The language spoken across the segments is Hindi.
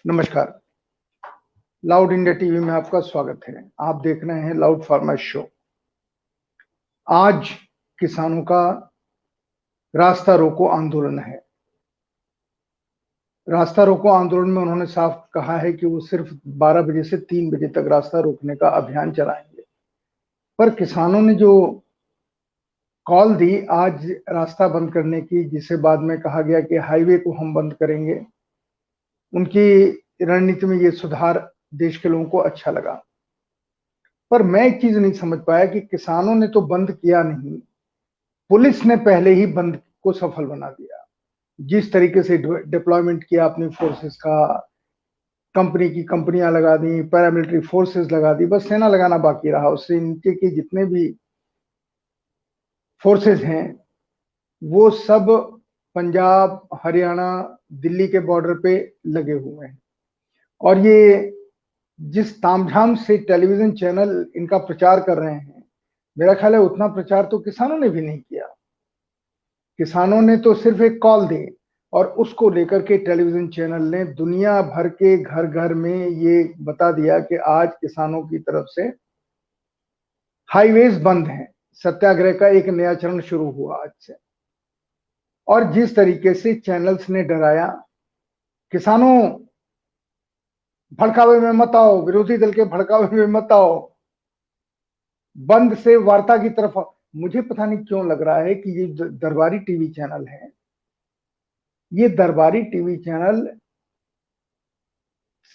नमस्कार। लाउड इंडिया टीवी में आपका स्वागत है। आप देख रहे हैं लाउड फार्मर्स शो। आज किसानों का रास्ता रोको आंदोलन है। रास्ता रोको आंदोलन में उन्होंने साफ कहा है कि वो सिर्फ 12 बजे से 3 बजे तक रास्ता रोकने का अभियान चलाएंगे। पर किसानों ने जो कॉल दी आज रास्ता बंद करने की, जिसे बाद में कहा गया कि हाईवे को हम बंद करेंगे, उनकी रणनीति में ये सुधार देश के लोगों को अच्छा लगा। पर मैं एक चीज नहीं समझ पाया कि किसानों ने तो बंद किया नहीं, पुलिस ने पहले ही बंद को सफल बना दिया। जिस तरीके से डिप्लॉयमेंट किया अपनी फोर्सेस का, कंपनी की कंपनियां लगा दी, पैरामिलिट्री फोर्सेस लगा दी, बस सेना लगाना बाकी रहा। उससे नीचे के जितने भी फोर्सेस हैं वो सब पंजाब, हरियाणा, दिल्ली के बॉर्डर पे लगे हुए हैं। और ये जिस तामझाम से टेलीविजन चैनल इनका प्रचार कर रहे हैं, मेरा ख्याल है उतना प्रचार तो किसानों ने भी नहीं किया। किसानों ने तो सिर्फ एक कॉल दी और उसको लेकर के टेलीविजन चैनल ने दुनिया भर के घर घर में ये बता दिया कि आज किसानों की तरफ से हाईवेज बंद हैं। सत्याग्रह का एक नया चरण शुरू हुआ आज से। और जिस तरीके से चैनल्स ने डराया, किसानों भड़कावे में मत आओ, विरोधी दल के भड़कावे में मत आओ, बंद से वार्ता की तरफ। मुझे पता नहीं क्यों लग रहा है कि ये दरबारी टीवी चैनल है, ये दरबारी टीवी चैनल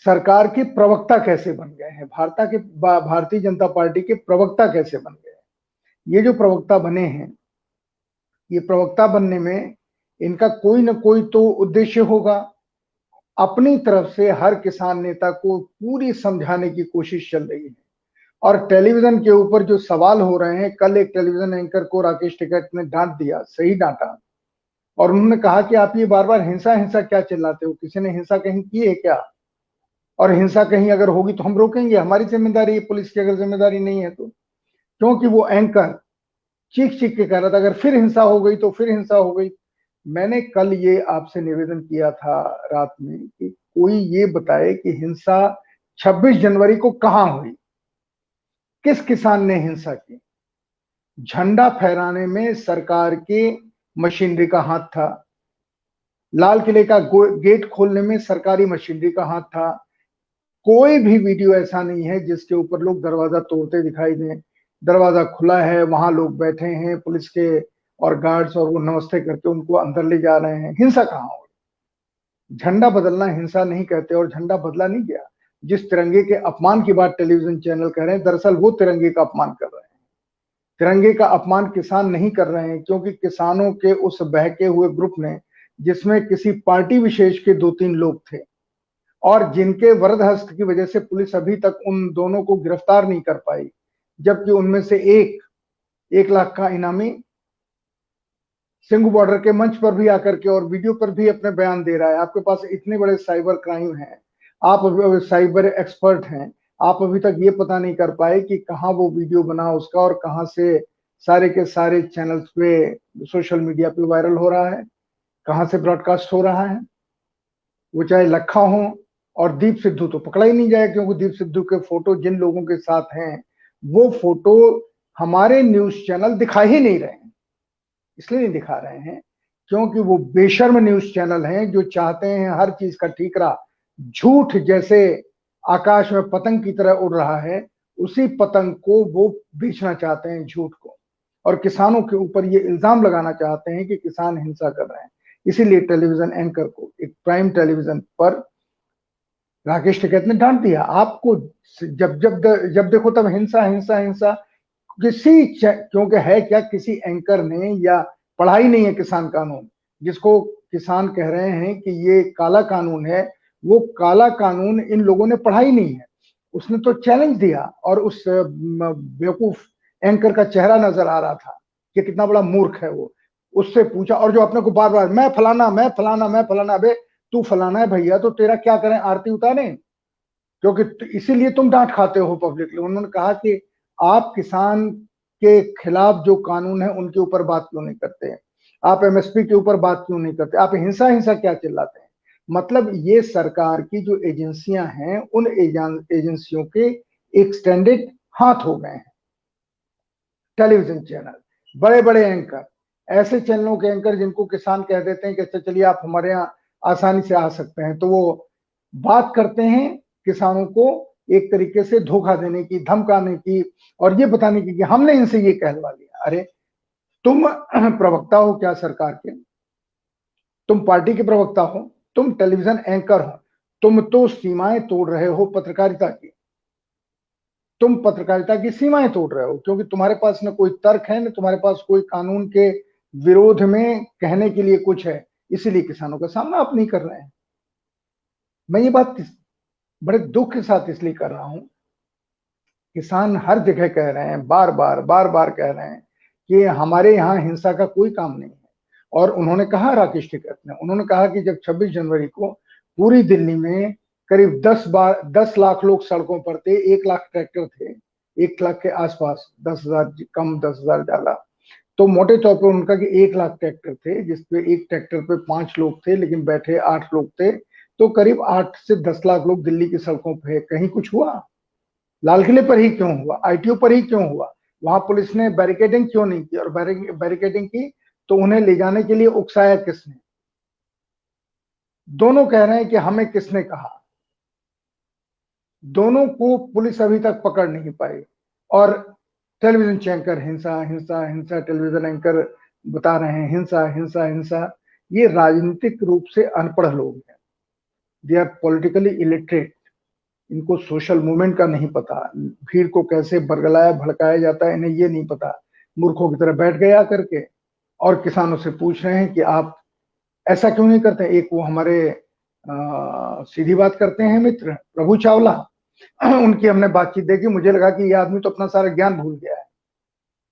सरकार के प्रवक्ता कैसे बन गए हैं, भारतीय जनता पार्टी के प्रवक्ता कैसे बन गए हैं। ये जो प्रवक्ता बने हैं, ये प्रवक्ता बनने में इनका कोई ना कोई तो उद्देश्य होगा। अपनी तरफ से हर किसान नेता को पूरी समझाने की कोशिश चल रही है। और टेलीविजन के ऊपर जो सवाल हो रहे हैं, कल एक टेलीविजन एंकर को राकेश टिकैत ने डांट दिया, सही डांटा। और उन्होंने कहा कि आप ये बार बार हिंसा हिंसा क्या चिल्लाते हो, किसी ने हिंसा कहीं की है क्या? और हिंसा कहीं अगर होगी तो हम रोकेंगे, हमारी जिम्मेदारी है, पुलिस की अगर जिम्मेदारी नहीं है तो। क्योंकि वो एंकर चीख चीख के कह रहा था अगर फिर हिंसा हो गई तो फिर हिंसा हो गई। मैंने कल ये आपसे निवेदन किया था रात में कि कोई ये बताए कि हिंसा 26 जनवरी को कहां हुई, किस किसान ने हिंसा की। झंडा फहराने में सरकार की मशीनरी का हाथ था, लाल किले का गेट खोलने में सरकारी मशीनरी का हाथ था। कोई भी वीडियो ऐसा नहीं है जिसके ऊपर लोग दरवाजा तोड़ते दिखाई दें। दरवाजा खुला है, वहां लोग बैठे हैं पुलिस के और गार्ड्स, और वो नमस्ते करके उनको अंदर ले जा रहे हैं। हिंसा कहां हो? झंडा बदलना हिंसा नहीं कहते और झंडा बदला नहीं गया। जिस तिरंगे के अपमान की बात टेलीविजन चैनल कह रहे हैं, दरअसल वो तिरंगे का अपमान कर रहे हैं। तिरंगे का अपमान किसान नहीं कर रहे हैं, क्योंकि किसानों के उस बहके हुए ग्रुप ने, जिसमें किसी पार्टी विशेष के 2-3 लोग थे और जिनके वरद हस्त की वजह से पुलिस अभी तक उन दोनों को गिरफ्तार नहीं कर पाई, जबकि उनमें से एक 1 लाख का इनामी सिंघू बॉर्डर के मंच पर भी आकर के और वीडियो पर भी अपने बयान दे रहा है। आपके पास इतने बड़े साइबर क्राइम हैं, आप साइबर एक्सपर्ट हैं, आप अभी तक ये पता नहीं कर पाए कि कहाँ वो वीडियो बना उसका और कहाँ से सारे के सारे चैनल्स पे, सोशल मीडिया पे वायरल हो रहा है, कहाँ से ब्रॉडकास्ट हो रहा है। वो चाहे लखा हो और दीप सिद्धू तो पकड़ा ही नहीं जाए, क्योंकि दीप सिद्धू के फोटो जिन लोगों के साथ हैं वो फोटो हमारे न्यूज चैनल दिखा ही नहीं रहे हैं। इसलिए नहीं दिखा रहे हैं क्योंकि वो बेशर्म न्यूज चैनल हैं जो चाहते हैं हर चीज का ठीकरा, झूठ जैसे आकाश में पतंग की तरह उड़ रहा है, उसी पतंग को वो बेचना चाहते हैं, झूठ को। और किसानों के ऊपर ये इल्जाम लगाना चाहते हैं कि किसान हिंसा कर रहे हैं। इसीलिए टेलीविजन एंकर को एक प्राइम टेलीविजन पर राकेश टिकैत ने डांट दिया। आपको जब जब जब देखो तब हिंसा हिंसा हिंसा, क्योंकि है क्या, किसी एंकर ने या पढ़ाई नहीं है किसान कानून, जिसको किसान कह रहे हैं कि ये काला कानून है, वो काला कानून इन लोगों ने पढ़ाई नहीं है। उसने तो चैलेंज दिया और उस बेवकूफ एंकर का चेहरा नजर आ रहा था कि कितना बड़ा मूर्ख है वो। उससे पूछा, और जो अपने को बार बार मैं फलाना मैं फलाना मैं फलाना, अबे तू फलाना है भैया तो तेरा क्या करें, आरती उतारें? क्योंकि इसीलिए तुम डांट खाते हो पब्लिकली। उन्होंने कहा कि आप किसान के खिलाफ जो कानून है उनके ऊपर बात क्यों नहीं करते हैं, आप एमएसपी के ऊपर बात क्यों नहीं करते, आप हिंसा हिंसा क्या चिल्लाते हैं? मतलब ये सरकार की जो एजेंसियां हैं उन एजेंसियों के एक्सटेंडेड हाथ हो गए हैं। टेलीविजन चैनल, बड़े बड़े एंकर, ऐसे चैनलों के एंकर जिनको किसान कह देते हैं कि अच्छा चलिए आप हमारे यहाँ आसानी से आ सकते हैं, तो वो बात करते हैं किसानों को एक तरीके से धोखा देने की, धमकाने की और ये बताने की कि हमने इनसे ये कहलवा लिया। अरे तुम प्रवक्ता हो क्या सरकार के? तुम पार्टी के प्रवक्ता हो? तुम टेलीविजन एंकर हो? तुम तो सीमाएं तोड़ रहे हो पत्रकारिता की। तुम पत्रकारिता की सीमाएं तोड़ रहे हो, क्योंकि तुम्हारे पास न कोई तर्क है, न तुम्हारे पास कोई कानून के विरोध में कहने के लिए कुछ है, इसीलिए किसानों का सामना आप नहीं कर रहे हैं। मैं ये बात बड़े दुख के साथ इसलिए कर रहा हूं, किसान हर जगह कह रहे हैं, बार बार कह रहे हैं कि हमारे यहाँ हिंसा का कोई काम नहीं है। और उन्होंने कहा, राकेश टिकैत ने, उन्होंने कहा कि जब 26 जनवरी को पूरी दिल्ली में करीब 10 लाख लोग सड़कों पर थे, 1 लाख ट्रैक्टर थे, 1 लाख के आसपास, 10,000 कम 10,000 ज्यादा, तो मोटे तौर पर उनका कि 1 लाख ट्रैक्टर थे, जिसपे एक ट्रैक्टर पे 5 लोग थे लेकिन बैठे 8 लोग थे, तो करीब 8 से 10 लाख लोग दिल्ली की सड़कों पे। कहीं कुछ हुआ? लाल किले पर ही क्यों हुआ? आईटीओ पर ही क्यों हुआ? वहां पुलिस ने बैरिकेडिंग क्यों नहीं की? और बैरिकेडिंग की तो उन्हें ले जाने के लिए उकसाया किसने? दोनों कह रहे हैं कि हमें किसने कहा। दोनों को पुलिस अभी तक पकड़ नहीं पाई। और टेलीविजन एंकर हिंसा हिंसा हिंसा, टेलीविजन एंकर बता रहे हैं हिंसा हिंसा हिंसा। ये राजनीतिक रूप से अनपढ़ लोग हैं, दे आर पॉलिटिकली इलिटरेट। इनको सोशल मूवमेंट का नहीं पता, भीड़ को कैसे बरगलाया भड़काया जाता है इन्हें ये नहीं पता। मूर्खों की तरह बैठ गया करके और किसानों से पूछ रहे हैं कि आप ऐसा क्यों नहीं करते। एक वो हमारे सीधी बात करते हैं मित्र प्रभु चावला, उनकी हमने बातचीत देखी, मुझे लगा कि ये आदमी तो अपना सारा ज्ञान भूल गया है।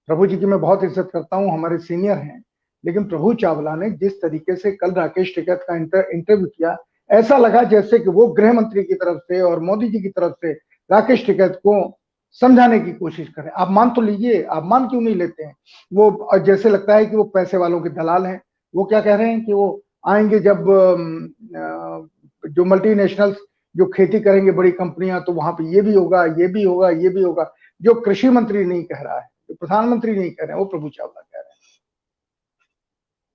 प्रभु जी की मैं बहुत इज्जत करता हूँ, हमारे सीनियर हैं, लेकिन प्रभु चावला ने जिस तरीके से कल राकेश टिकैत का इंटरव्यू किया, ऐसा लगा जैसे कि वो गृह मंत्री की तरफ से और मोदी जी की तरफ से राकेश टिकैत को समझाने की कोशिश करें। आप मान तो लीजिए, आप मान क्यों नहीं लेते हैं? वो जैसे लगता है कि वो पैसे वालों के दलाल हैं। वो क्या कह रहे हैं कि वो आएंगे जब जो मल्टीनेशनल्स जो खेती करेंगे बड़ी कंपनियां, तो वहां पे ये भी होगा, ये भी होगा, ये भी होगा। जो कृषि मंत्री नहीं कह रहा है, जो प्रधानमंत्री नहीं कह रहे हैं, वो प्रभु चावला कह रहे हैं।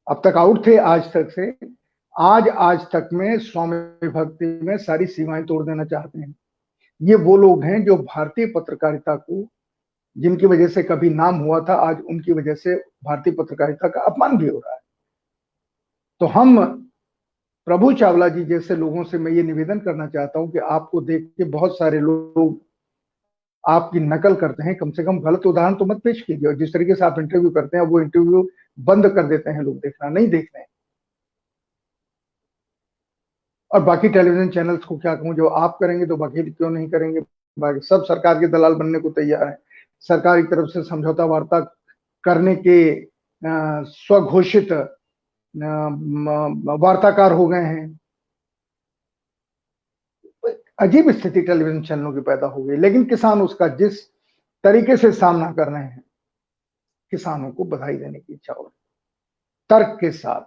अब तक आउट थे, आज तक से आज तक में स्वामी भक्ति में सारी सीमाएं तोड़ देना चाहते हैं। ये वो लोग हैं जो भारतीय पत्रकारिता को, जिनकी वजह से कभी नाम हुआ था, आज उनकी वजह से भारतीय पत्रकारिता का अपमान भी हो रहा है। तो हम प्रभु चावला जी जैसे लोगों से मैं ये निवेदन करना चाहता हूं कि आपको देख के बहुत सारे लोग आपकी नकल करते हैं, कम से कम गलत उदाहरण तो मत पेश कीजिए। और जिस तरीके से आप इंटरव्यू करते हैं, वो इंटरव्यू बंद कर देते हैं, लोग देखना नहीं देख रहे हैं। और बाकी टेलीविजन चैनल्स को क्या कहूं, जो आप करेंगे तो बाकी क्यों नहीं करेंगे? बाकी सब सरकार के दलाल बनने को तैयार है, सरकार की तरफ से समझौता वार्ता करने के स्वघोषित वार्ताकार हो गए हैं। अजीब स्थिति टेलीविजन चैनलों की पैदा हो गई, लेकिन किसान उसका जिस तरीके से सामना कर रहे हैं, किसानों को बधाई देने की इच्छा हो रही, तर्क के साथ।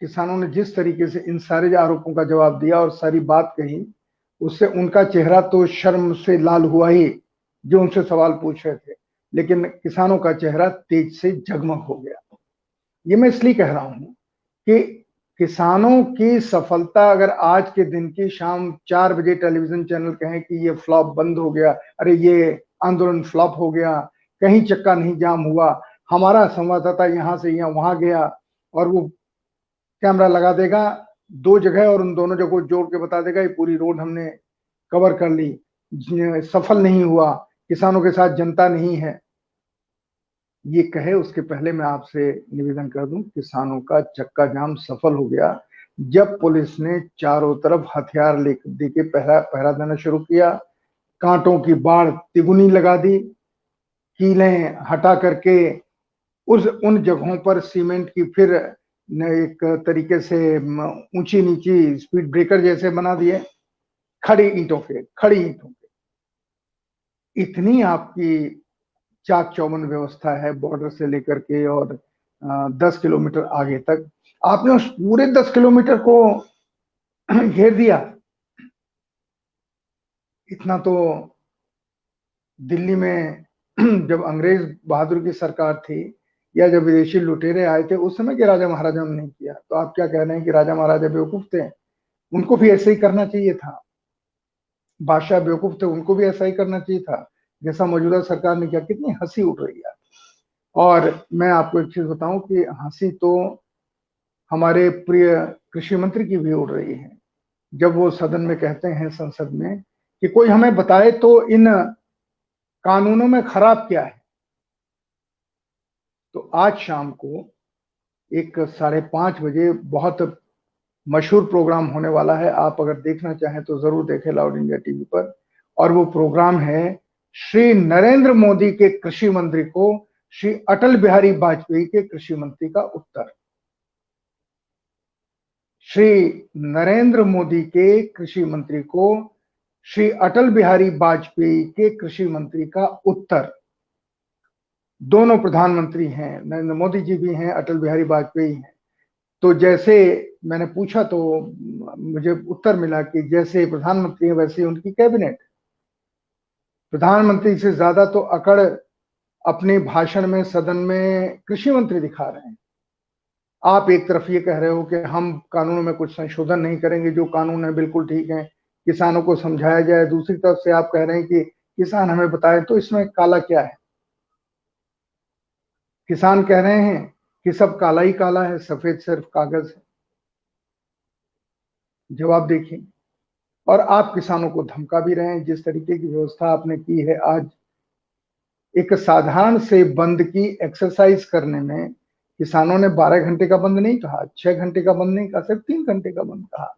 किसानों ने जिस तरीके से इन सारे आरोपों का जवाब दिया और सारी बात कही, उससे उनका चेहरा तो शर्म से लाल हुआ ही, जो उनसे सवाल पूछ रहे थे, लेकिन किसानों का चेहरा तेज से जगमग हो गया। ये मैं इसलिए कह रहा हूं कि किसानों की सफलता अगर आज के दिन की शाम 4 बजे टेलीविजन चैनल कहें कि ये फ्लॉप बंद हो गया, अरे ये आंदोलन फ्लॉप हो गया, कहीं चक्का नहीं जाम हुआ, हमारा संवाददाता यहां से यहाँ वहां गया और वो कैमरा लगा देगा 2 जगह और उन दोनों जगह जोड़ के बता देगा ये पूरी रोड हमने कवर कर ली, सफल नहीं हुआ, किसानों के साथ जनता नहीं है, ये कहे उसके पहले मैं आपसे निवेदन कर दूं, किसानों का चक्का जाम सफल हो गया जब पुलिस ने चारों तरफ हथियार लेके पहरा देना शुरू किया, कांटों की बाढ़ तिगुनी लगा दी, कीलें हटा करके उन जगहों पर सीमेंट की फिर एक तरीके से ऊंची नीची स्पीड ब्रेकर जैसे बना दिए, खड़ी ईंटों के। इतनी आपकी चाक चौबंद व्यवस्था है बॉर्डर से लेकर के और 10 किलोमीटर आगे तक। आपने उस पूरे 10 किलोमीटर को घेर दिया। इतना तो दिल्ली में जब अंग्रेज बहादुर की सरकार थी या जब विदेशी लुटेरे आए थे उस समय के राजा महाराजा ने नहीं किया, तो आप क्या कह रहे हैं कि राजा महाराजा बेवकूफ थे? उनको भी ऐसे ही करना चाहिए था। बादशाह बेवकूफ थे, उनको भी ऐसा ही करना चाहिए था जैसा मौजूदा सरकार ने किया। कितनी हंसी उड़ रही है। और मैं आपको एक चीज बताऊं कि हंसी तो हमारे प्रिय कृषि मंत्री की भी उड़ रही है, जब वो सदन में कहते हैं, संसद में, कि कोई हमें बताए तो इन कानूनों में खराब क्या है। तो आज शाम को एक 5:30 बजे बहुत मशहूर प्रोग्राम होने वाला है। आप अगर देखना चाहें तो जरूर देखें लाउड इंडिया टीवी पर। और वो प्रोग्राम है श्री नरेंद्र मोदी के कृषि मंत्री को श्री अटल बिहारी वाजपेयी के कृषि मंत्री का उत्तर। श्री नरेंद्र मोदी के कृषि मंत्री को श्री अटल बिहारी वाजपेयी के कृषि मंत्री का उत्तर। दोनों प्रधानमंत्री हैं, नरेंद्र मोदी जी भी हैं, अटल बिहारी वाजपेयी हैं। तो जैसे मैंने पूछा तो मुझे उत्तर मिला कि जैसे प्रधानमंत्री हैं वैसे उनकी कैबिनेट। प्रधानमंत्री से ज्यादा तो अकड़ अपने भाषण में सदन में कृषि मंत्री दिखा रहे हैं। आप एक तरफ ये कह रहे हो कि हम कानूनों में कुछ संशोधन नहीं करेंगे, जो कानून है बिल्कुल ठीक है, किसानों को समझाया जाए। दूसरी तरफ से आप कह रहे हैं कि किसान हमें बताए तो इसमें काला क्या है। किसान कह रहे हैं कि सब काला ही काला है, सफेद सिर्फ कागज है। जवाब देखिए। और आप किसानों को धमका भी रहे हैं। जिस तरीके की व्यवस्था आपने की है आज, एक साधारण से बंद की एक्सरसाइज करने में किसानों ने 12 घंटे का बंद नहीं कहा, 6 घंटे का बंद नहीं कहा, सिर्फ 3 घंटे का बंद कहा।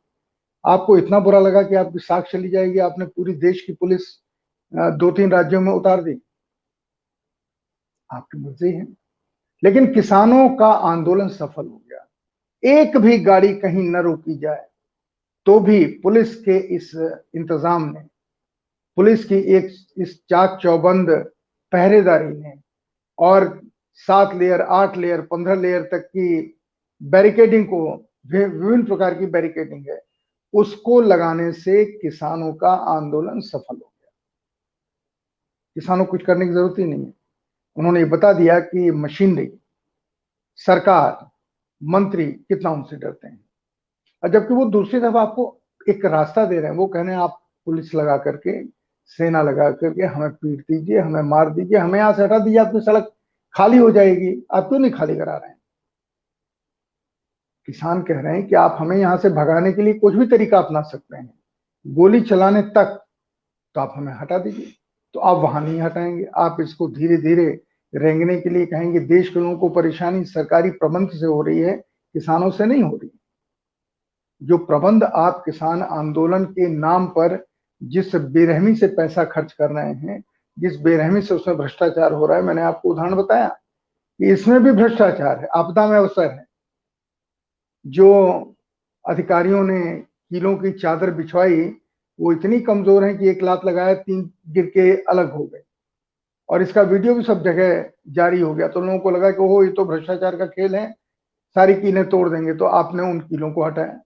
आपको इतना बुरा लगा कि आपकी साख चली जाएगी, आपने पूरी देश की पुलिस 2-3 राज्यों में उतार दी। आपकी मर्जी है। लेकिन किसानों का आंदोलन सफल हो गया। एक भी गाड़ी कहीं न रोकी जाए तो भी पुलिस के इस इंतजाम ने, पुलिस की एक इस चाक चौबंद पहरेदारी ने, और 7 लेयर, 8 लेयर, 15 लेयर तक की बैरिकेडिंग को, विभिन्न प्रकार की बैरिकेडिंग है, उसको लगाने से किसानों का आंदोलन सफल हो गया। किसानों को कुछ करने की जरूरत ही नहीं है। उन्होंने ये बता दिया कि मशीनरी, सरकार, मंत्री कितना उनसे डरते हैं। और जबकि वो दूसरी तरफ आपको एक रास्ता दे रहे हैं। वो कह रहे हैं आप पुलिस लगा करके, सेना लगा करके हमें पीट दीजिए, हमें मार दीजिए, हमें यहां से हटा दीजिए, आपकी सड़क खाली हो जाएगी। आप क्यों नहीं खाली करा रहे हैं? किसान कह रहे हैं कि आप हमें यहां से भगाने के लिए कुछ भी तरीका अपना सकते हैं, गोली चलाने तक, तो आप हमें हटा दीजिए। तो आप वहां नहीं हटाएंगे, आप इसको धीरे धीरे रेंगने के लिए कहेंगे। देश के लोगों को परेशानी सरकारी प्रबंध से हो रही है, किसानों से नहीं हो रही। जो प्रबंध आप किसान आंदोलन के नाम पर जिस बेरहमी से पैसा खर्च कर रहे हैं, जिस बेरहमी से उसमें भ्रष्टाचार हो रहा है, मैंने आपको उदाहरण बताया कि इसमें भी भ्रष्टाचार है, आपदा में अवसर है। जो अधिकारियों ने किलों की चादर बिछवाई, वो इतनी कमजोर है कि एक लात लगाया, 3 गिर के अलग हो गए। और इसका वीडियो भी सब जगह जारी हो गया। तो लोगों को लगा कि ओह, ये तो भ्रष्टाचार का खेल है, सारी कीलें तोड़ देंगे। तो आपने उन कीलों को हटाया।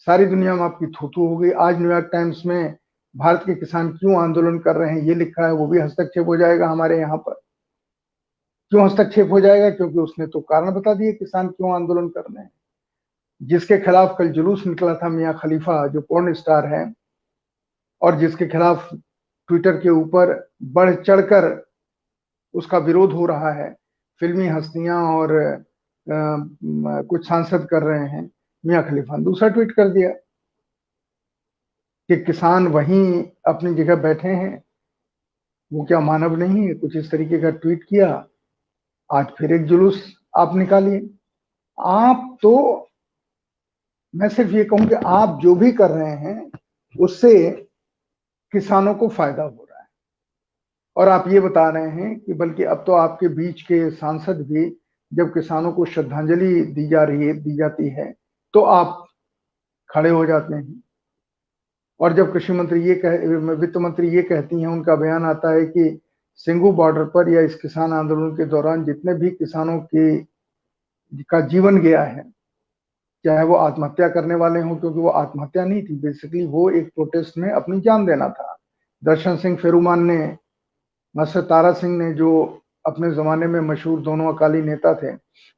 सारी दुनिया में आपकी थू-थू हो गई। आज न्यूयॉर्क टाइम्स में भारत के किसान क्यों आंदोलन कर रहे हैं ये लिखा है, वो भी हस्तक्षेप हो जाएगा हमारे यहाँ पर। क्यों हस्तक्षेप हो जाएगा? क्योंकि उसने तो कारण बता दिए किसान क्यों आंदोलन कर रहे हैं। जिसके खिलाफ कल जुलूस निकला था, मियां खलीफा जो पोर्न स्टार है, और जिसके खिलाफ ट्विटर के ऊपर बढ़ चढ़कर उसका विरोध हो रहा है, फिल्मी हस्तियां और कुछ सांसद कर रहे हैं, मियां खलीफा ने दूसरा ट्वीट कर दिया कि किसान वहीं अपनी जगह बैठे हैं, वो क्या मानव नहीं है? कुछ इस तरीके का ट्वीट किया। आज फिर एक जुलूस आप निकालिए। आप तो, मैं सिर्फ ये कहूं कि आप जो भी कर रहे हैं उससे किसानों को फायदा हो रहा है। और आप ये बता रहे हैं कि बल्कि अब तो आपके बीच के सांसद भी, जब किसानों को श्रद्धांजलि दी जाती है तो आप खड़े हो जाते हैं। और जब कृषि मंत्री वित्त मंत्री ये कहती हैं, उनका बयान आता है कि सिंघू बॉर्डर पर या इस किसान आंदोलन के दौरान जितने भी किसानों की का जीवन गया है, चाहे वो आत्महत्या करने वाले हों, क्योंकि वो आत्महत्या नहीं थी, बेसिकली वो एक प्रोटेस्ट में अपनी जान देना था। दर्शन सिंह फेरूमान ने, मास्टर तारा सिंह ने, जो अपने जमाने में मशहूर दोनों अकाली नेता थे,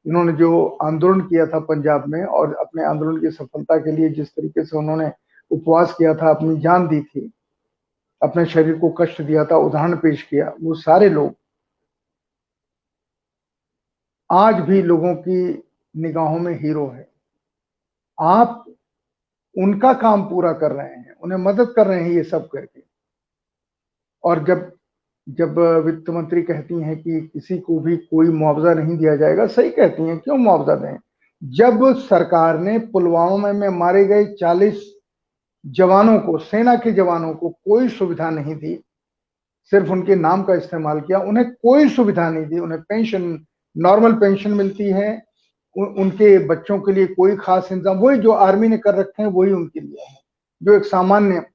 इन्होंने जो आंदोलन किया था पंजाब में, और अपने आंदोलन की सफलता के लिए जिस तरीके से उन्होंने उपवास किया था, अपनी जान दी थी, अपने शरीर को कष्ट दिया था, उदाहरण पेश किया, वो सारे लोग आज भी लोगों की निगाहों में हीरो है। आप उनका काम पूरा कर रहे हैं, उन्हें मदद कर रहे हैं ये सब करके। और जब जब वित्त मंत्री कहती हैं कि किसी को भी कोई मुआवजा नहीं दिया जाएगा, सही कहती हैं, क्यों मुआवजा दें? जब सरकार ने पुलवामा में मारे गए 40 जवानों को, सेना के जवानों को कोई सुविधा नहीं दी, सिर्फ उनके नाम का इस्तेमाल किया, उन्हें कोई सुविधा नहीं दी, उन्हें पेंशन, नॉर्मल पेंशन मिलती है, उनके बच्चों के लिए कोई खास इंतजाम, वही जो आर्मी ने कर रखे हैं वही उनके लिए है, जो एक सामान्य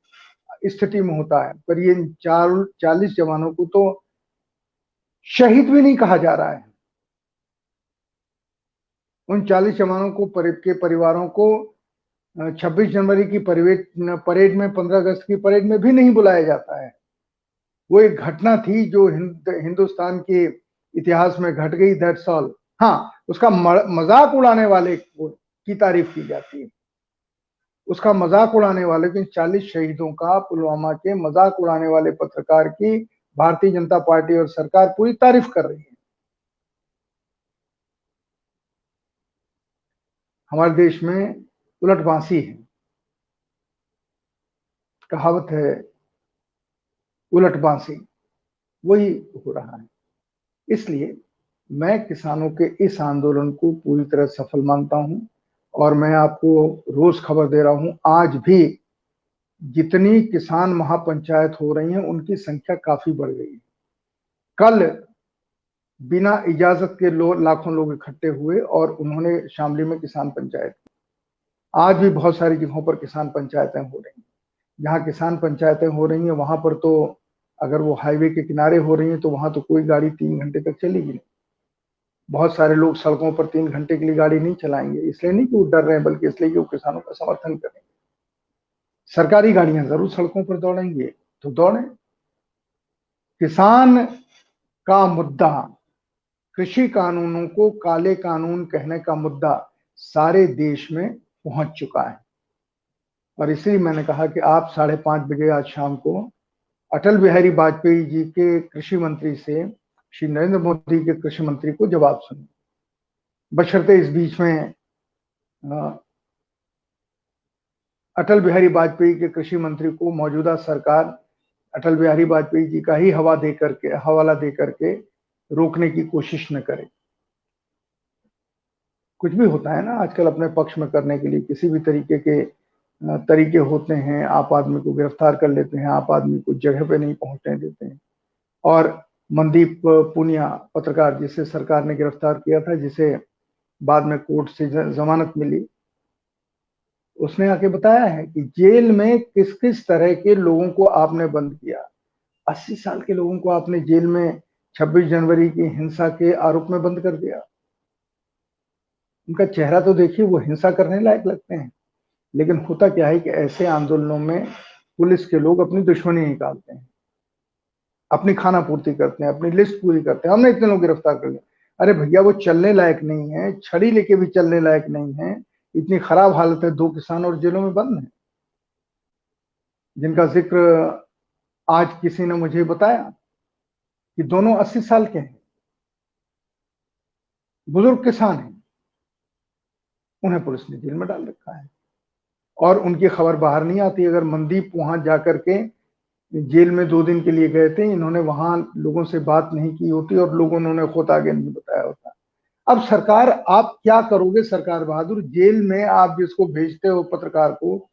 स्थिति में होता है। पर ये 40 जवानों को तो शहीद भी नहीं कहा जा रहा है। उन 40 जवानों को, के परिवारों को 26 जनवरी की परेड में, 15 अगस्त की परेड में भी नहीं बुलाया जाता है। वो एक घटना थी जो हिंदुस्तान के इतिहास में घट गई, दैट्स ऑल। हाँ, उसका मजाक उड़ाने वाले की तारीफ की जाती है, उसका मजाक उड़ाने वाले, कि 40 शहीदों का, पुलवामा के मजाक उड़ाने वाले पत्रकार की भारतीय जनता पार्टी और सरकार पूरी तारीफ कर रही है। हमारे देश में उलटवासी है, कहावत है उलटवासी, वही हो रहा है। इसलिए मैं किसानों के इस आंदोलन को पूरी तरह सफल मानता हूं, और मैं आपको रोज खबर दे रहा हूं, आज भी जितनी किसान महापंचायत हो रही हैं उनकी संख्या काफी बढ़ गई है। कल बिना इजाजत के लाखों लोग इकट्ठे हुए और उन्होंने शामली में किसान पंचायत की। आज भी बहुत सारी जगहों पर किसान पंचायतें हो रही हैं। जहाँ किसान पंचायतें हो रही हैं वहां पर तो, अगर वो हाईवे के किनारे हो रही हैं तो वहां तो कोई गाड़ी 3 घंटे तक चलेगी नहीं। बहुत सारे लोग सड़कों पर 3 घंटे के लिए गाड़ी नहीं चलाएंगे, इसलिए नहीं कि वो डर रहे हैं, बल्कि इसलिए कि वो किसानों का समर्थन करेंगे। सरकारी गाड़ियां जरूर सड़कों पर दौड़ेंगे तो दौड़े। किसान का मुद्दा, कृषि कानूनों को काले कानून कहने का मुद्दा सारे देश में पहुंच चुका है। और इसलिए मैंने कहा कि आप 5:30 बजे आज शाम को अटल बिहारी वाजपेयी जी के कृषि मंत्री से श्री नरेंद्र मोदी के कृषि मंत्री को जवाब सुनिए। बशर्ते इस बीच में अटल बिहारी वाजपेयी के कृषि मंत्री को मौजूदा सरकार अटल बिहारी वाजपेयी जी का ही हवाला दे करके रोकने की कोशिश न करे। कुछ भी होता है ना आजकल अपने पक्ष में करने के लिए, किसी भी तरीके के तरीके होते हैं। आप आदमी को गिरफ्तार कर लेते हैं, आप आदमी को जगह पे नहीं पहुंचने देते हैं। और मनदीप पुनिया पत्रकार, जिसे सरकार ने गिरफ्तार किया था, जिसे बाद में कोर्ट से जमानत मिली, उसने आके बताया है कि जेल में किस किस तरह के लोगों को आपने बंद किया। 80 साल के लोगों को आपने जेल में 26 जनवरी की हिंसा के आरोप में बंद कर दिया। उनका चेहरा तो देखिए, वो हिंसा करने लायक लगते हैं, लेकिन होता क्या है कि ऐसे आंदोलनों में पुलिस के लोग अपनी दुश्मनी निकालते हैं, अपनी खाना पूर्ति करते हैं, अपनी लिस्ट पूरी करते हैं। हमने इतने लोग गिरफ्तार कर लिए। अरे भैया, वो चलने लायक नहीं है, छड़ी लेके भी चलने लायक नहीं है। इतनी खराब हालत है, 2 किसान और जेलों में बंद हैं, जिनका जिक्र आज किसी ने मुझे बताया कि दोनों 80 साल के हैं, बुजुर्ग किसान हैं, उन्हें पुलिस ने जेल में डाल रखा है और उनकी खबर बाहर नहीं आती। अगर मनदीप वहां जाकर के जेल में 2 दिन के लिए गए थे, इन्होंने वहां लोगों से बात नहीं की होती और लोगों ने उन्हें खुद आगे नहीं बताया होता। अब सरकार, आप क्या करोगे सरकार बहादुर? जेल में आप जिसको भेजते हो पत्रकार को,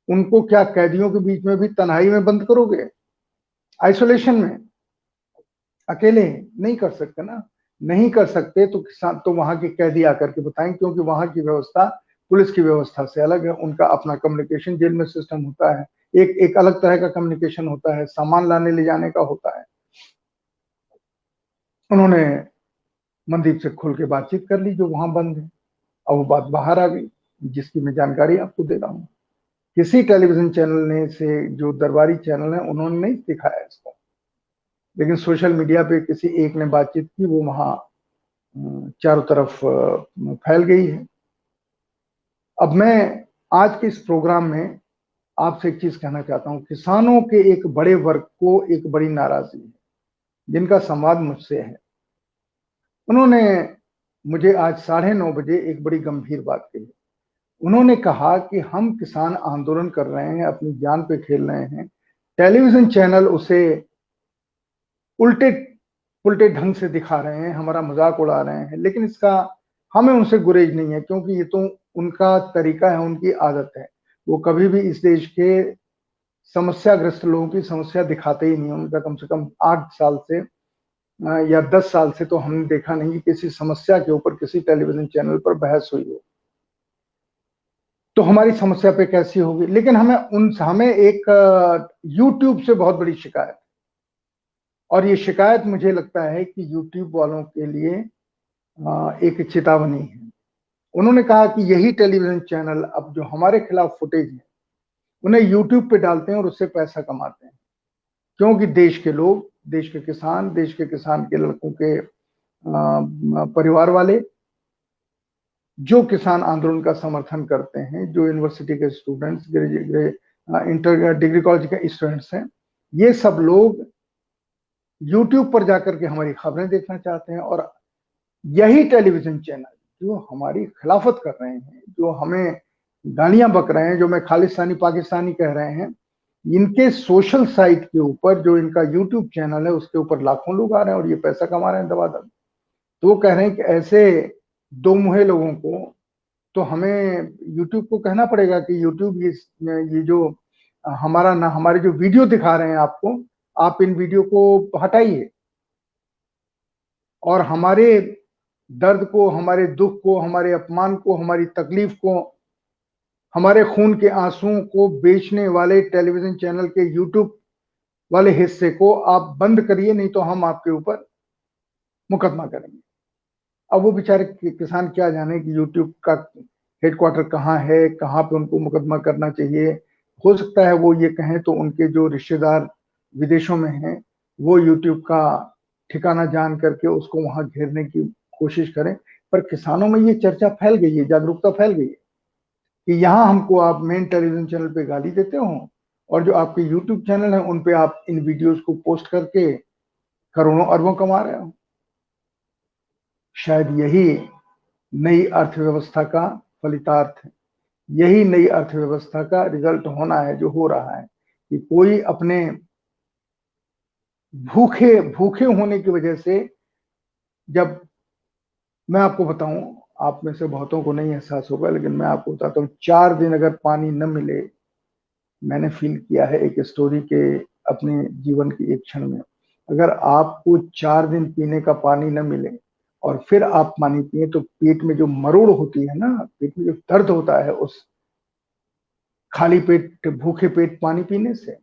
उनको क्या कैदियों के बीच में भी तन्हाई में बंद करोगे, आइसोलेशन में? अकेले नहीं कर सकते ना। नहीं कर सकते तो किसान, तो वहां के कैदी आकर के बताएं, क्योंकि वहां की व्यवस्था पुलिस की व्यवस्था से अलग है। उनका अपना कम्युनिकेशन जेल में सिस्टम होता है, एक अलग तरह का कम्युनिकेशन होता है, सामान लाने ले जाने का होता है। उन्होंने मनदीप से खुल के बातचीत कर ली जो वहां बंद है। अब वो बात बाहर आ गई, जिसकी मैं जानकारी आपको दे रहा हूँ। किसी टेलीविजन चैनल ने से जो दरबारी चैनल है उन्होंने नहीं दिखाया इसको, लेकिन सोशल मीडिया पे किसी एक ने बातचीत की, वो वहां चारों तरफ फैल गई है। अब मैं आज के इस प्रोग्राम में आपसे एक चीज कहना चाहता हूं। किसानों के एक बड़े वर्ग को एक बड़ी नाराजगी है, जिनका संवाद मुझसे है। उन्होंने मुझे आज 9:30 बजे एक बड़ी गंभीर बात कही। उन्होंने कहा कि हम किसान आंदोलन कर रहे हैं, अपनी जान पे खेल रहे हैं, टेलीविजन चैनल उसे उल्टे पुल्टे ढंग से दिखा रहे हैं, हमारा मजाक उड़ा रहे हैं, लेकिन इसका हमें उनसे गुरेज नहीं है, क्योंकि ये तो उनका तरीका है, उनकी आदत है। वो कभी भी इस देश के समस्याग्रस्त लोगों की समस्या दिखाते ही नहीं। उनका कम से कम 8 साल से या 10 साल से तो हमने देखा नहीं कि किसी समस्या के ऊपर किसी टेलीविजन चैनल पर बहस हुई हो। तो हमारी समस्या पे कैसी होगी? लेकिन हमें एक यूट्यूब से बहुत बड़ी शिकायत, और ये शिकायत मुझे लगता है कि यूट्यूब वालों के लिए एक चेतावनी है। उन्होंने कहा कि यही टेलीविजन चैनल अब जो हमारे खिलाफ फुटेज है उन्हें यूट्यूब पे डालते हैं और उससे पैसा कमाते हैं, क्योंकि देश के लोग, देश के किसान के लड़कों के परिवार वाले जो किसान आंदोलन का समर्थन करते हैं, जो यूनिवर्सिटी के स्टूडेंट्स, इंटर डिग्री कॉलेज के स्टूडेंट्स हैं, ये सब लोग यूट्यूब पर जाकर के हमारी खबरें देखना चाहते हैं। और यही टेलीविजन चैनल जो हमारी खिलाफत कर रहे हैं, जो हमें गालियां बक रहे हैं, जो मैं खालिस्तानी पाकिस्तानी कह रहे हैं, इनके सोशल साइट के ऊपर जो इनका यूट्यूब चैनल है उसके ऊपर लाखों लोग आ रहे हैं और ये पैसा कमा रहे हैं दबादब। तो वो कह रहे हैं कि ऐसे दो मुहे लोगों को तो हमें यूट्यूब को कहना पड़ेगा कि यूट्यूब ये जो हमारे जो वीडियो दिखा रहे हैं आपको, आप इन वीडियो को हटाइए और हमारे दर्द को, हमारे दुख को, हमारे अपमान को, हमारी तकलीफ को, हमारे खून के आंसुओं को बेचने वाले टेलीविजन चैनल के यूट्यूब वाले हिस्से को आप बंद करिए, नहीं तो हम आपके ऊपर मुकदमा करेंगे। अब वो बेचारे किसान क्या जाने कि यूट्यूब का हेडक्वार्टर कहाँ है, कहाँ पे उनको मुकदमा करना चाहिए। हो सकता है वो ये कहें तो उनके जो रिश्तेदार विदेशों में हैं वो यूट्यूब का ठिकाना जान करके उसको वहां घेरने की कोशिश करें। पर किसानों में ये चर्चा फैल गई है, जागरूकता फैल गई है कि यहाँ हमको आप मेन टेलीविजन चैनल पे गाली देते हो और जो आपके यूट्यूब चैनल है उन पे आप इन वीडियोस को पोस्ट करके करोड़ों अरबों कमा रहे हो। शायद यही नई अर्थव्यवस्था का फलितार्थ है, यही नई अर्थव्यवस्था का रिजल्ट होना है जो हो रहा है कि कोई अपने भूखे भूखे होने की वजह से, जब मैं आपको बताऊं, आप में से बहुतों को नहीं एहसास होगा लेकिन मैं आपको बताता हूँ, 4 दिन अगर पानी न मिले, मैंने फील किया है एक स्टोरी के अपने जीवन के एक क्षण में, अगर आपको 4 दिन पीने का पानी न मिले और फिर आप पानी पिए तो पेट में जो मरोड़ होती है ना, पेट में जो दर्द होता है उस खाली पेट भूखे पेट पानी पीने से,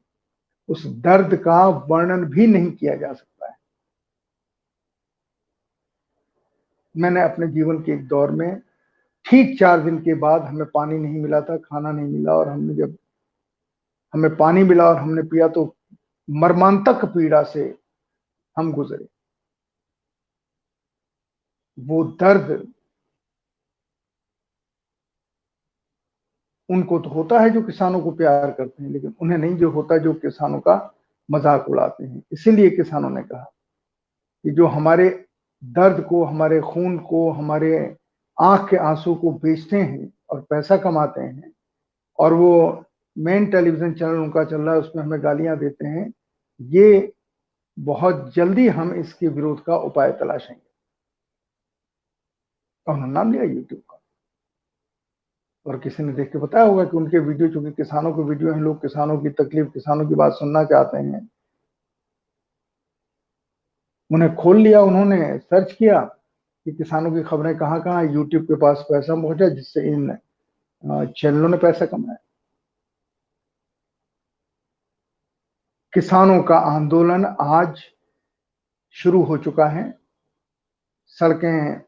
उस दर्द का वर्णन भी नहीं किया जा सकता है। मैंने अपने जीवन के एक दौर में ठीक 4 दिन के बाद हमें पानी नहीं मिला था, खाना नहीं मिला, और जब हमें पानी मिला और हमने पिया तो मर्मांतक पीड़ा से हम गुजरे। वो दर्द उनको तो होता है जो किसानों को प्यार करते हैं, लेकिन उन्हें नहीं जो होता जो किसानों का मजाक उड़ाते हैं। इसीलिए किसानों ने कहा कि जो हमारे दर्द को, हमारे खून को, हमारे आंख के आंसू को बेचते हैं और पैसा कमाते हैं, और वो मेन टेलीविजन चैनल उनका चल रहा है उसमें हमें गालियां देते हैं, ये बहुत जल्दी हम इसके विरोध का उपाय तलाशेंगे। और उन्होंने नाम लिया यूट्यूब का, और किसी ने देख के बताया होगा कि उनके वीडियो, चूंकि किसानों के वीडियो हैं, लोग किसानों की तकलीफ, किसानों की बात सुनना चाहते हैं, उन्हें खोल लिया, उन्होंने सर्च किया कि किसानों की खबरें कहाँ कहाँ, यूट्यूब के पास पैसा पहुंचा जिससे इन चैनलों ने पैसा कमाया। किसानों का आंदोलन आज शुरू हो चुका है। सड़कें,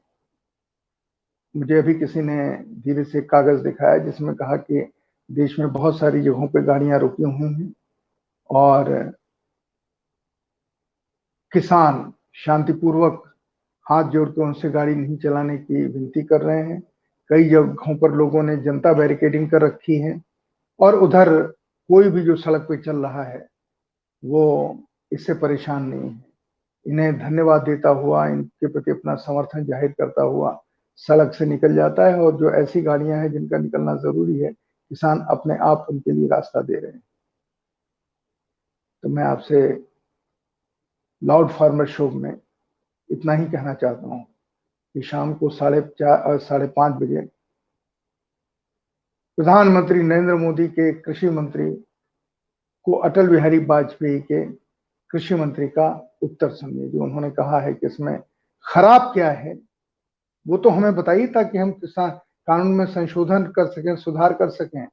मुझे अभी किसी ने धीरे से कागज दिखाया जिसमें कहा कि देश में बहुत सारी जगहों पे गाड़ियां रुकी हुई हैं और किसान शांतिपूर्वक हाथ जोड़ के उनसे गाड़ी नहीं चलाने की विनती कर रहे हैं। कई जगहों पर लोगों ने जनता बैरिकेडिंग कर रखी है और उधर कोई भी जो सड़क पे चल रहा है वो इससे परेशान नहीं है। इन्हें धन्यवाद देता हुआ, इनके प्रति अपना समर्थन जाहिर करता हुआ सड़क से निकल जाता है और जो ऐसी गाड़ियां हैं जिनका निकलना जरूरी है, किसान अपने आप उनके लिए रास्ता दे रहे हैं। तो मैं आपसे लाउड फार्मर शो में इतना ही कहना चाहता हूँ कि शाम को 4:30 बजे प्रधानमंत्री नरेंद्र मोदी के कृषि मंत्री को अटल बिहारी वाजपेयी के कृषि मंत्री का उत्तर सुनिए। जो उन्होंने कहा है कि इसमें खराब क्या है वो तो हमें बताइए ताकि हम किसान कानून में संशोधन कर सकें, सुधार कर सकें।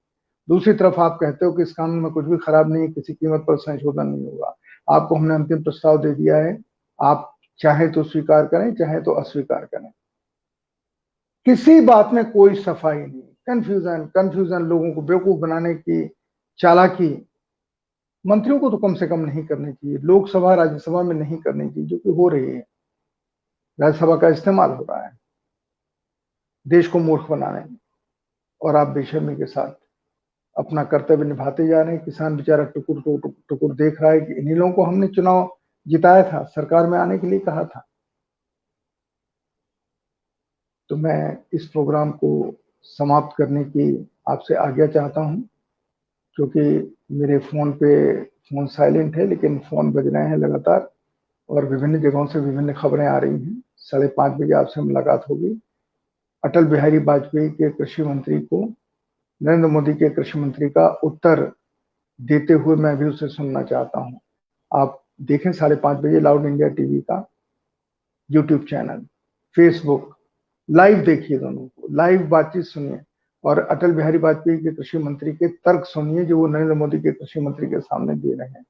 दूसरी तरफ आप कहते हो कि इस कानून में कुछ भी खराब नहीं है, किसी कीमत पर संशोधन नहीं होगा। आपको हमने अंतिम प्रस्ताव दे दिया है, आप चाहे तो स्वीकार करें चाहे तो अस्वीकार करें। किसी बात में कोई सफाई नहीं, कंफ्यूजन लोगों को बेवकूफ बनाने की चालाकी मंत्रियों को तो कम से कम नहीं करनी चाहिए, लोकसभा राज्यसभा में नहीं करनी चाहिए, जो कि हो रही है। राज्यसभा का इस्तेमाल हो रहा है देश को मूर्ख बनाने में और आप बेशर्मी के साथ अपना कर्तव्य निभाते जा रहे हैं। किसान बेचारा टुकुर टुकुर देख रहा है कि इन्हीं लोगों को हमने चुनाव जिताया था, सरकार में आने के लिए कहा था। तो मैं इस प्रोग्राम को समाप्त करने की आपसे आज्ञा चाहता हूं, क्योंकि मेरे फोन साइलेंट है लेकिन फोन बज रहे हैं लगातार और विभिन्न जगहों से विभिन्न खबरें आ रही हैं। 5:30 बजे आपसे मुलाकात होगी। अटल बिहारी वाजपेयी के कृषि मंत्री को नरेंद्र मोदी के कृषि मंत्री का उत्तर देते हुए मैं भी उसे सुनना चाहता हूं। आप देखें 5:30 बजे लाउड इंडिया टीवी का यूट्यूब चैनल, फेसबुक, लाइव देखिए, दोनों को लाइव बातचीत सुनिए और अटल बिहारी वाजपेयी के कृषि मंत्री के तर्क सुनिए जो वो नरेंद्र मोदी के कृषि मंत्री के सामने दे रहे हैं।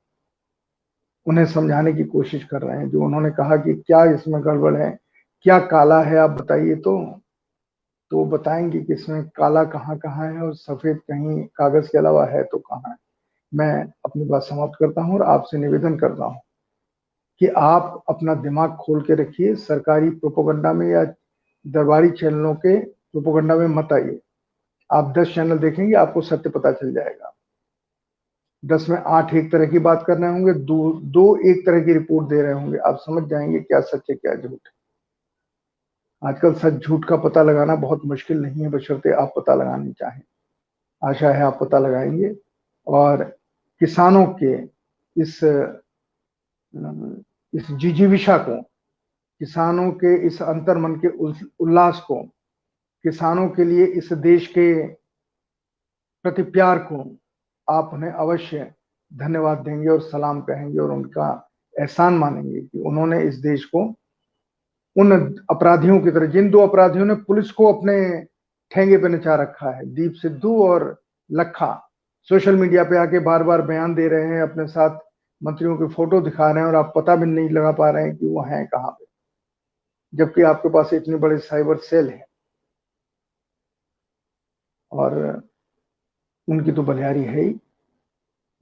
उन्हें समझाने की कोशिश कर रहे हैं। जो उन्होंने कहा कि क्या इसमें गड़बड़ है, क्या काला है, आप बताइए तो बताएंगे कि इसमें काला कहाँ कहाँ है और सफेद कहीं कागज के अलावा है तो कहाँ है। मैं अपनी बात समाप्त करता हूं और आपसे निवेदन करता हूं कि आप अपना दिमाग खोल के रखिए, सरकारी प्रोपेगेंडा में या दरबारी चैनलों के प्रोपेगेंडा में मत आइए। आप 10 चैनल देखेंगे आपको सत्य पता चल जाएगा। 10 में 8 एक तरह की बात कर रहे होंगे, दो एक तरह की रिपोर्ट दे रहे होंगे। आप समझ जाएंगे क्या सच है क्या झूठ। आजकल सच झूठ का पता लगाना बहुत मुश्किल नहीं है, बशर्ते आप पता लगाना चाहें। आशा है आप पता लगाएंगे और किसानों के इस जिजीविषा को, किसानों के इस अंतर्मन के उल्लास को, किसानों के लिए इस देश के प्रति प्यार को आप उन्हें अवश्य धन्यवाद देंगे और सलाम कहेंगे और उनका एहसान मानेंगे कि उन्होंने इस देश को उन अपराधियों की तरह, जिन 2 अपराधियों ने पुलिस को अपने ठेंगे पे नचा रखा है, दीप सिद्धू और लखा, सोशल मीडिया पे आके बार बार बयान दे रहे हैं, अपने साथ मंत्रियों की फोटो दिखा रहे हैं और आप पता भी नहीं लगा पा रहे हैं कि वो हैं कहाँ पे, जबकि आपके पास इतने बड़े साइबर सेल है। और उनकी तो बलिहारी है ही,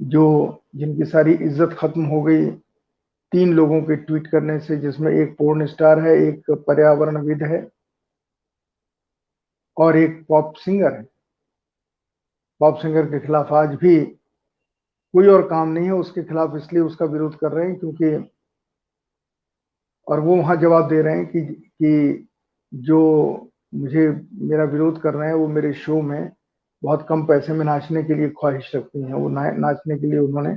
जो जिनकी सारी इज्जत खत्म हो गई 3 लोगों के ट्वीट करने से, जिसमें एक पोर्न स्टार है, एक पर्यावरणविद है और एक पॉप सिंगर है। पॉप सिंगर के खिलाफ आज भी कोई और काम नहीं है, उसके खिलाफ इसलिए उसका विरोध कर रहे हैं क्योंकि, और वो वहां जवाब दे रहे हैं कि जो मुझे मेरा विरोध कर रहे हैं वो मेरे शो में बहुत कम पैसे में नाचने के लिए ख्वाहिश रखती हैं। वो नाचने के लिए उन्होंने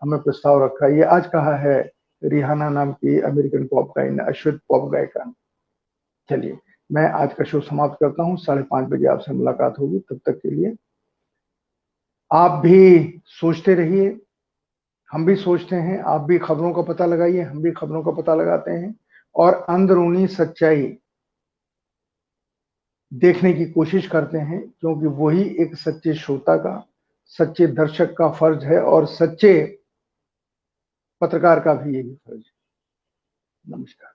हमें प्रस्ताव रखा। ये आज कहा है रिहाना नाम की अमेरिकन पॉप गायिका, अश्वेत पॉप गायिका। चलिए मैं आज का शो समाप्त करता हूँ। 5:30 बजे आपसे मुलाकात होगी। तब तक के लिए आप भी सोचते रहिए, हम भी सोचते हैं, आप भी खबरों का पता लगाइए, हम भी खबरों का पता लगाते हैं और अंदरूनी सच्चाई देखने की कोशिश करते हैं, क्योंकि वही एक सच्चे श्रोता का, सच्चे दर्शक का फर्ज है और सच्चे पत्रकार का भी यही फर्ज है। नमस्कार।